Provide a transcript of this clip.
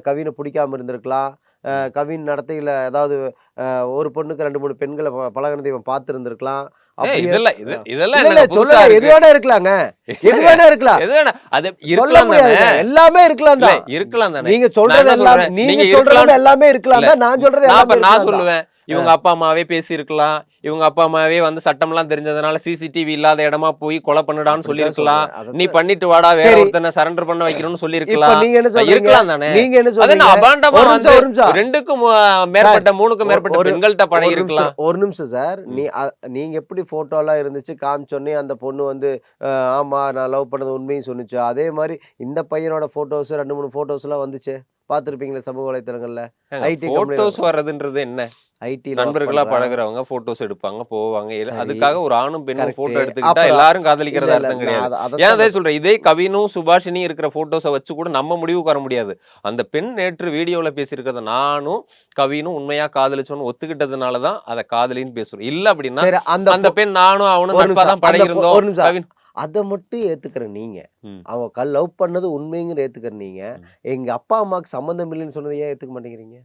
கவினை பிடிக்காம இருந்திருக்கலாம். கவின் நடத்தையில ஏதாவது ஒரு பொண்ணுக்கு 2, 3 பெண்கள பழகுனத இவன் பார்த்திருந்திருக்கலாம். அப்படியே இதெல்லாம் இல்ல என்னங்க புதுசா சொல்லுங்க. எது இருக்கு? வேணா இருக்கலாங்க. எது வேணா இருக்கலாம். எது வேணா அது சொல்ல இருக்கலாம் தானே. முடியாதுங்க. எல்லாமே இருக்கலாம் இல்ல தான். இருக்கலாம் தானே. நீங்க நான் சொல்றது என்ன எல்லாம் சொல்றேன், நீங்க நீங்க சொல்றது இருக்கலாம் எல்லாமே இருக்கலாம் இல்ல. தான். நான் சொல்றது நான் எல்லாமே நான் இருக்கலாம் தான். சொல்லுவேன். இவங்க அப்பா அம்மாவே பேசியிருக்கலாம். இவங்க அப்பா அம்மாவே வந்து சட்டம்லாம் தெரிஞ்சதுனால சிசிடிவி இல்லாத இடமா போய் கொலை பண்ணுடான்னு அப்படித்தான் சொல்லியிருக்கலாம். சொல்றேன். நீ அதத்தான் பண்ணிட்டு வாடா, வேற சரி. ஒருத்தனை சரண்டர் பண்ண வைக்கணும்னு இப்ப சொல்லியிருக்கலாம். நீங்க என்ன சொல்றீங்க? இருக்கலாம் தானே. நீங்க என்ன அது என்ன சொல்றீங்க? அபாண்டமா ஒரு வந்து நிமிஷம். 2க்கும் மேற்பட்ட 3க்கும் மேற்பட்ட ஒரு பெண்கள்ட்ட ஒரு பழகி நிமிஷம் இருக்கலாம். ஒரு நிமிஷம் சார். நீங்க எப்படி போட்டோலாம் இருந்துச்சு காமிச்சோன்னே அந்த பொண்ணு வந்து ஆமா நான் லவ் பண்ணது உண்மைன்னு சொன்னுச்சு. அதே மாரி இந்த பையனோட போட்டோஸ் 2, 3 போட்டோஸ்லாம் வந்துச்சே. பார்த்திருப்பீங்களா சமூக வலைத்தளங்கள்ல. ஐடி கம்பெனில போட்டோஸ் வர்றதுன்றது என்ன? ஐடில ஒர்க் நண்பர்களா பண்றான். பழகுறவங்க போட்டோஸ் எடுப்பாங்க, போவாங்க. சரி. அதுக்காக ஒரு ஆணும் பெண்ணும் கரெக்ட். போட்டோ எடுத்துக்கிட்டா அப்புறம் எல்லாரும் இல்ல காதலிக்கிறதா இல்ல அர்த்தம் நான் கிடையாது. ஏன் அதத்தான் அதே சொல்றேன். இதே கவினும் சுபாஷினியும் இருக்கிற போட்டோஸை வச்சு கூட நம்ம முடிவுக்கு வர முடியாது. அந்த பெண் நேற்று வீடியோல பேசியிருக்கிறத நானும் கவினும் உண்மையா காதலிச்சோன்னு ஒத்துக்கிட்டதுனால தான் அதை காதலின்னு பேசுறோம். இல்ல அப்படின்னா சரி அந்த பெண் நானும் அவனும் ஒரு நட்பா நிமிஷம் தான் பழகிருந்தோம். ஒரு நிமிஷம். கவின் அத மட்டும் ஏத்துக்கிற நீங்க. ம். அவன் லவ் பண்ணது உண்மைங்கிற ஏத்துக்கிற நீங்க. ம். எங்க அப்பா அம்மாவுக்கு சம்மந்தம் இல்லைன்னு சொன்னதை ஏன் ஏத்துக்க மாட்டேங்கிறீங்க?